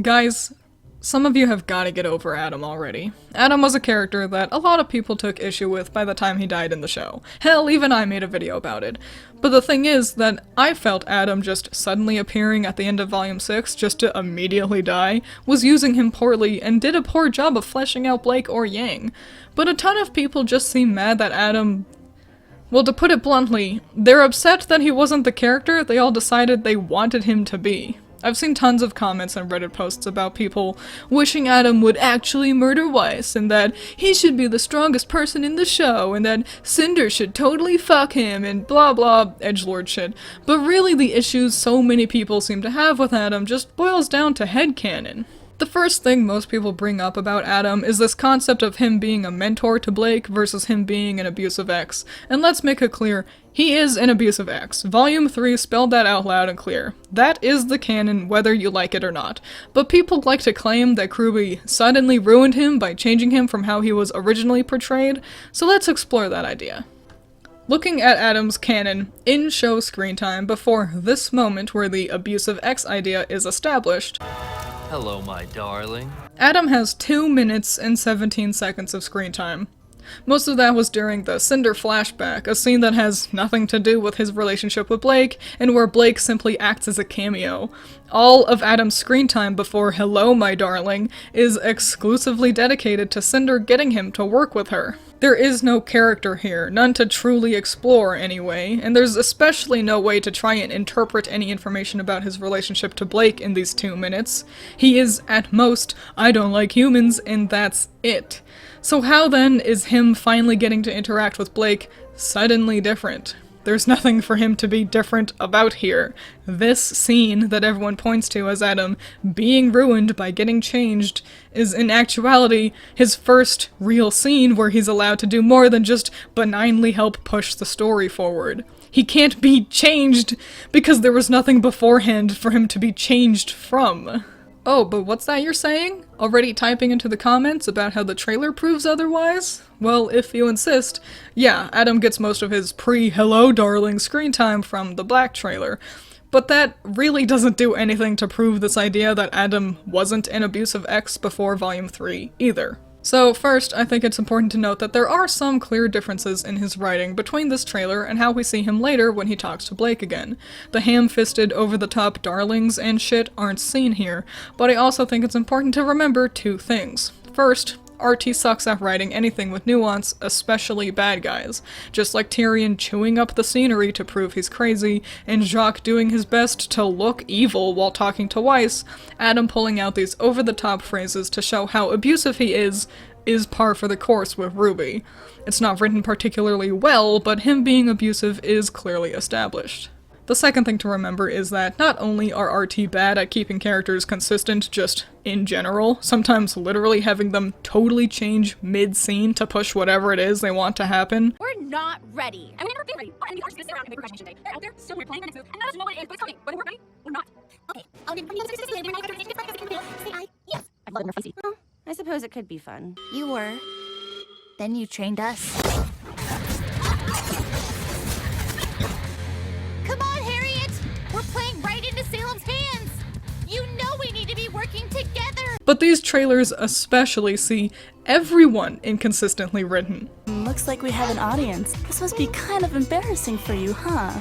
Guys, some of you have gotta get over Adam already. Adam was a character that a lot of people took issue with by the time he died in the show. Hell, even I made a video about it. But the thing is that I felt Adam just suddenly appearing at the end of Volume 6 just to immediately die was using him poorly and did a poor job of fleshing out Blake or Yang. But a ton of people just seem mad that Adam... Well, to put it bluntly, they're upset that he wasn't the character they all decided they wanted him to be. I've seen tons of comments and Reddit posts about people wishing Adam would actually murder Weiss, and that he should be the strongest person in the show, and that Cinder should totally fuck him, and blah blah edgelord shit. But really the issues so many people seem to have with Adam just boils down to headcanon. The first thing most people bring up about Adam is this concept of him being a mentor to Blake versus him being an abusive ex. And let's make it clear, he is an abusive ex. Volume 3 spelled that out loud and clear. That is the canon, whether you like it or not. But people like to claim that RWBY suddenly ruined him by changing him from how he was originally portrayed, so let's explore that idea. Looking at Adam's canon in-show screen time before this moment where the abusive ex idea is established, hello, my darling. Adam has 2 minutes and 17 seconds of screen time. Most of that was during the Cinder flashback, a scene that has nothing to do with his relationship with Blake, and where Blake simply acts as a cameo. All of Adam's screen time before hello, my darling is exclusively dedicated to Cinder getting him to work with her. There is no character here, none to truly explore anyway, and there's especially no way to try and interpret any information about his relationship to Blake in these 2 minutes. He is, at most, I don't like humans, and that's it. So how then is him finally getting to interact with Blake suddenly different? There's nothing for him to be different about here. This scene that everyone points to as Adam being ruined by getting changed is in actuality his first real scene where he's allowed to do more than just benignly help push the story forward. He can't be changed because there was nothing beforehand for him to be changed from. Oh, but what's that you're saying? Already typing into the comments about how the trailer proves otherwise? Well, if you insist, yeah, Adam gets most of his pre-hello darling screen time from the Black trailer. But that really doesn't do anything to prove this idea that Adam wasn't an abusive ex before Volume 3, either. So first, I think it's important to note that there are some clear differences in his writing between this trailer and how we see him later when he talks to Blake again. The ham-fisted, over-the-top darlings and shit aren't seen here, but I also think it's important to remember 2 things. First, RT sucks at writing anything with nuance, especially bad guys. Just like Tyrion chewing up the scenery to prove he's crazy, and Jacques doing his best to look evil while talking to Weiss, Adam pulling out these over-the-top phrases to show how abusive he is par for the course with RWBY. It's not written particularly well, but him being abusive is clearly established. The second thing to remember is that not only are RT bad at keeping characters consistent just in general, sometimes literally having them totally change mid-scene to push whatever it is they want to happen. We're not ready. And we never been ready. And we are just gonna sit around and wait for graduation day. They're out there, still we're playing Minutes, and none of us know what it is, but it's coming. Whether we're ready or not. Okay. I'll give you say I. Yes. I love it in her face. Well, I suppose it could be fun. You were. Then you trained us. Come on, Harriet! We're playing right into Salem's hands! You know we need to be working together! But these trailers especially see everyone inconsistently written. Looks like we have an audience. This must be kind of embarrassing for you, huh?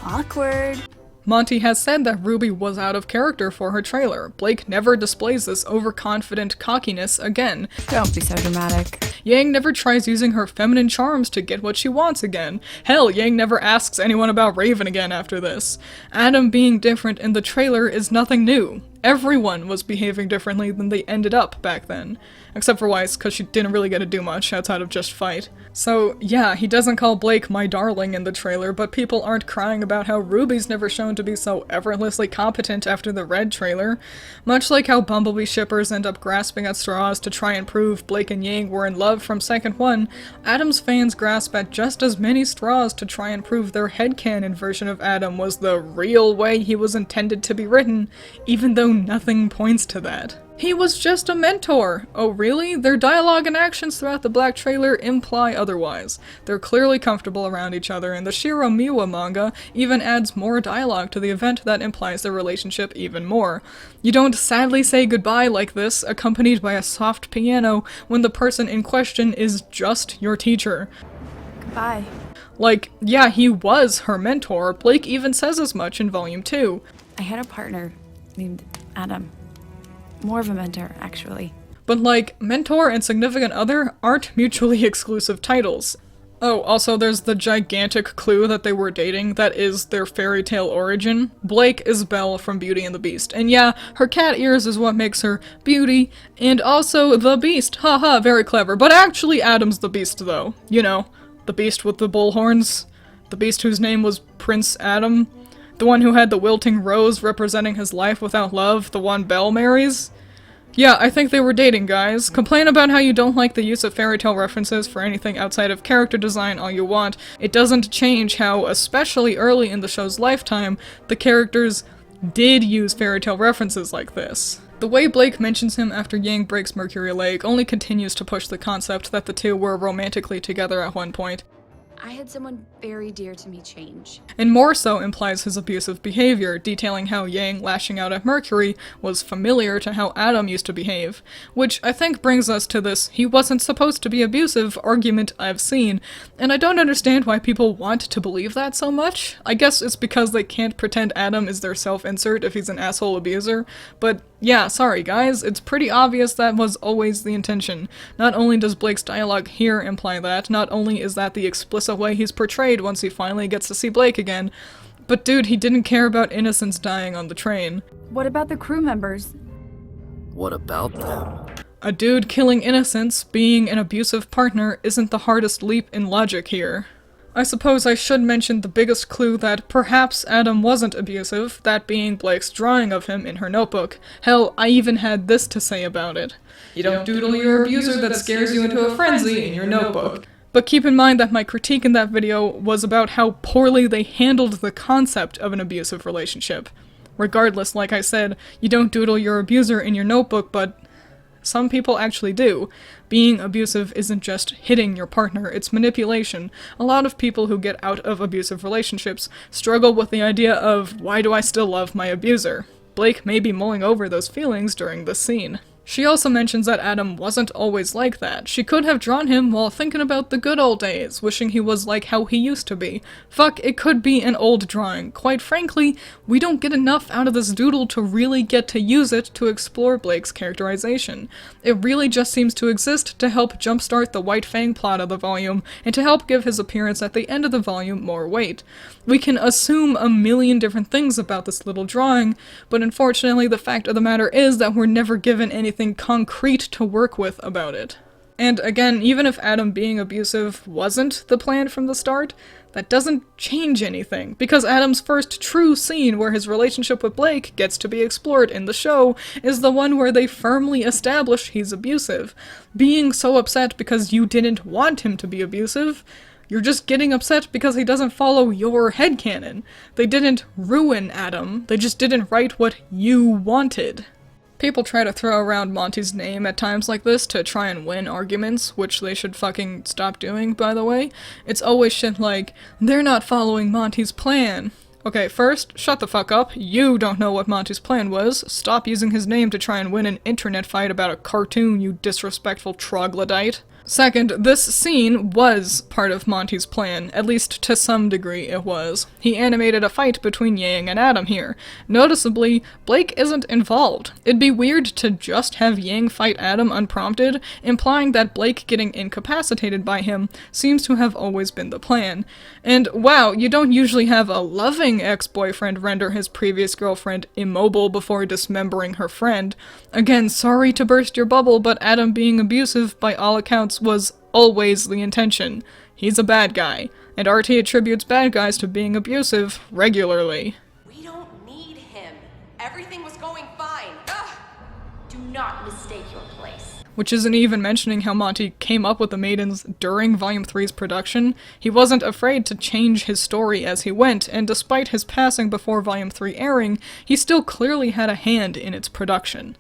Awkward. Monty has said that RWBY was out of character for her trailer. Blake never displays this overconfident cockiness again. Don't be so dramatic. Yang never tries using her feminine charms to get what she wants again. Hell, Yang never asks anyone about Raven again after this. Adam being different in the trailer is nothing new. Everyone was behaving differently than they ended up back then. Except for Weiss, because she didn't really get to do much outside of just fight. So yeah, he doesn't call Blake my darling in the trailer, but people aren't crying about how RWBY's never shown to be so effortlessly competent after the Red trailer. Much like how Bumblebee shippers end up grasping at straws to try and prove Blake and Yang were in love from second one, Adam's fans grasp at just as many straws to try and prove their headcanon version of Adam was the real way he was intended to be written, even though nothing points to that. He was just a mentor! Oh really? Their dialogue and actions throughout the Black trailer imply otherwise. They're clearly comfortable around each other, and the Shiro Miwa manga even adds more dialogue to the event that implies their relationship even more. You don't sadly say goodbye like this, accompanied by a soft piano, when the person in question is just your teacher. Goodbye. Like, yeah, he was her mentor. Blake even says as much in Volume 2. I had a partner named Adam. More of a mentor, actually. But like, mentor and significant other aren't mutually exclusive titles. Oh, also there's the gigantic clue that they were dating that is their fairy tale origin. Blake is Belle from Beauty and the Beast, and yeah, her cat ears is what makes her Beauty, and also the Beast. Haha, very clever. But actually Adam's the Beast though. You know, the Beast with the bull horns. The Beast whose name was Prince Adam. The one who had the wilting rose representing his life without love, the one Belle marries. Yeah, I think they were dating, guys. Complain about how you don't like the use of fairy tale references for anything outside of character design all you want. It doesn't change how, especially early in the show's lifetime, the characters did use fairy tale references like this. The way Blake mentions him after Yang breaks Mercury Lake only continues to push the concept that the two were romantically together at one point. I had someone very dear to me change. And more so implies his abusive behavior, detailing how Yang lashing out at Mercury was familiar to how Adam used to behave. Which I think brings us to this "he wasn't supposed to be abusive" argument I've seen, and I don't understand why people want to believe that so much. I guess it's because they can't pretend Adam is their self-insert if he's an asshole abuser, but yeah, sorry guys, it's pretty obvious that was always the intention. Not only does Blake's dialogue here imply that, not only is that the explicit way he's portrayed once he finally gets to see Blake again, but dude, he didn't care about innocents dying on the train. What about the crew members? What about them? A dude killing innocents, being an abusive partner, isn't the hardest leap in logic here. I suppose I should mention the biggest clue that perhaps Adam wasn't abusive, that being Blake's drawing of him in her notebook. Hell, I even had this to say about it. You don't doodle your abuser that scares you into a frenzy in your notebook. But keep in mind that my critique in that video was about how poorly they handled the concept of an abusive relationship. Regardless, like I said, you don't doodle your abuser in your notebook, but some people actually do. Being abusive isn't just hitting your partner, it's manipulation. A lot of people who get out of abusive relationships struggle with the idea of, why do I still love my abuser? Blake may be mulling over those feelings during this scene. She also mentions that Adam wasn't always like that. She could have drawn him while thinking about the good old days, wishing he was like how he used to be. Fuck, it could be an old drawing. Quite frankly, we don't get enough out of this doodle to really get to use it to explore Blake's characterization. It really just seems to exist to help jumpstart the White Fang plot of the volume, and to help give his appearance at the end of the volume more weight. We can assume a million different things about this little drawing, but unfortunately the fact of the matter is that we're never given anything concrete to work with about it. And again, even if Adam being abusive wasn't the plan from the start, that doesn't change anything, because Adam's first true scene where his relationship with Blake gets to be explored in the show is the one where they firmly establish he's abusive. Being so upset because you didn't want him to be abusive, you're just getting upset because he doesn't follow your headcanon. They didn't ruin Adam, they just didn't write what you wanted. People try to throw around Monty's name at times like this to try and win arguments, which they should fucking stop doing, by the way. It's always shit like, they're not following Monty's plan. Okay, first, shut the fuck up. You don't know what Monty's plan was. Stop using his name to try and win an internet fight about a cartoon, you disrespectful troglodyte. Second, this scene was part of Monty's plan, at least to some degree it was. He animated a fight between Yang and Adam here. Noticeably, Blake isn't involved. It'd be weird to just have Yang fight Adam unprompted, implying that Blake getting incapacitated by him seems to have always been the plan. And wow, you don't usually have a loving ex-boyfriend render his previous girlfriend immobile before dismembering her friend. Again, sorry to burst your bubble, but Adam being abusive, by all accounts, was always the intention. He's a bad guy, and RT attributes bad guys to being abusive regularly. We don't need him. Everything was going fine. Ugh. Do not mistake your place. Which isn't even mentioning how Monty came up with the maidens during Volume 3's production. He wasn't afraid to change his story as he went, and despite his passing before Volume 3 airing, he still clearly had a hand in its production.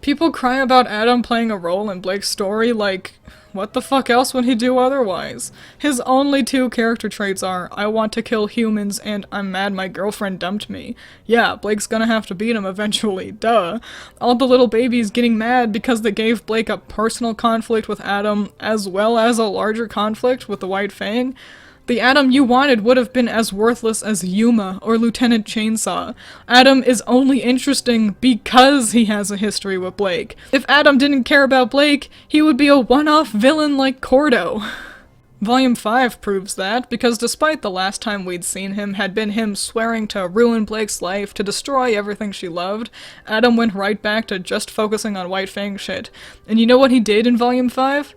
People cry about Adam playing a role in Blake's story, like, what the fuck else would he do otherwise? His only two character traits are, I want to kill humans and I'm mad my girlfriend dumped me. Yeah, Blake's gonna have to beat him eventually, duh. All the little babies getting mad because they gave Blake a personal conflict with Adam, as well as a larger conflict with the White Fang. The Adam you wanted would have been as worthless as Yuma or Lieutenant Chainsaw. Adam is only interesting because he has a history with Blake. If Adam didn't care about Blake, he would be a one-off villain like Cordo. Volume 5 proves that, because despite the last time we'd seen him had been him swearing to ruin Blake's life, to destroy everything she loved, Adam went right back to just focusing on White Fang shit. And you know what he did in Volume 5?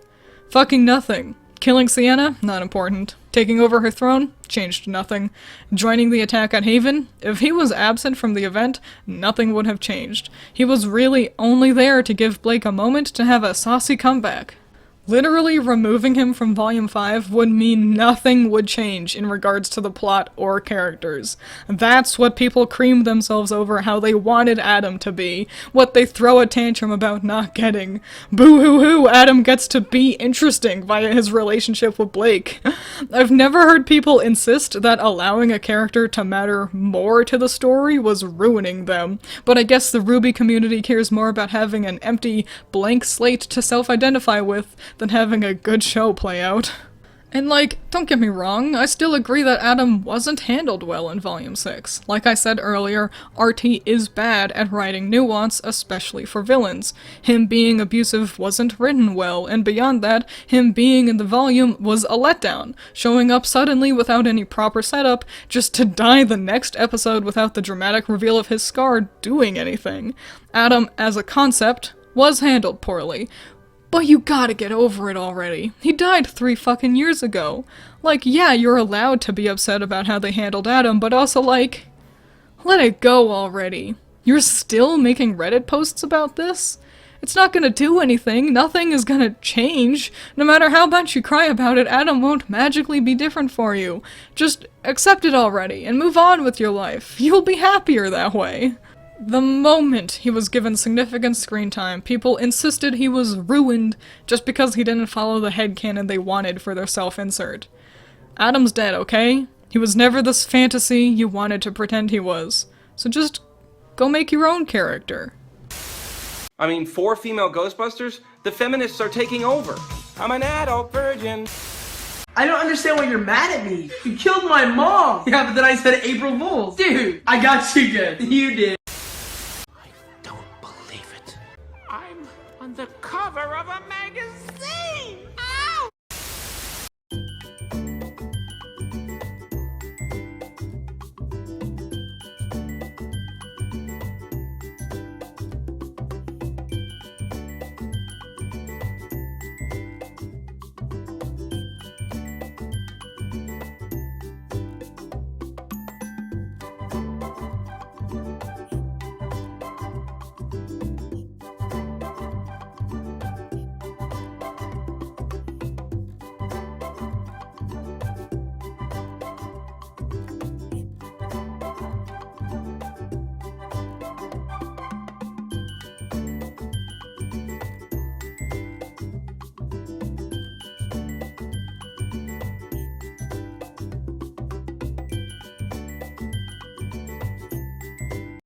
Fucking nothing. Killing Sienna? Not important. Taking over her throne? Changed nothing. Joining the attack at Haven? If he was absent from the event, nothing would have changed. He was really only there to give Blake a moment to have a saucy comeback. Literally removing him from Volume 5 would mean nothing would change in regards to the plot or characters. That's what people cream themselves over how they wanted Adam to be, what they throw a tantrum about not getting. Boo-hoo-hoo, Adam gets to be interesting via his relationship with Blake. I've never heard people insist that allowing a character to matter more to the story was ruining them, but I guess the RWBY community cares more about having an empty, blank slate to self-identify with than having a good show play out. And like, don't get me wrong, I still agree that Adam wasn't handled well in Volume 6. Like I said earlier, RT is bad at writing nuance, especially for villains. Him being abusive wasn't written well, and beyond that, him being in the volume was a letdown, showing up suddenly without any proper setup, just to die the next episode without the dramatic reveal of his scar doing anything. Adam, as a concept, was handled poorly. But you gotta get over it already. He died 3 fucking years ago. Like, yeah, you're allowed to be upset about how they handled Adam, but also like, let it go already. You're still making Reddit posts about this? It's not gonna do anything, nothing is gonna change. No matter how much you cry about it, Adam won't magically be different for you. Just accept it already, and move on with your life. You'll be happier that way. The moment he was given significant screen time, people insisted he was ruined just because he didn't follow the headcanon they wanted for their self-insert. Adam's dead, okay? He was never this fantasy you wanted to pretend he was. So just go make your own character. I mean, 4 female Ghostbusters? The feminists are taking over. I'm an adult virgin. I don't understand why you're mad at me. You killed my mom. Yeah, but then I said April Fools. Dude, I got you good. You did. I'm on the cover of a magazine!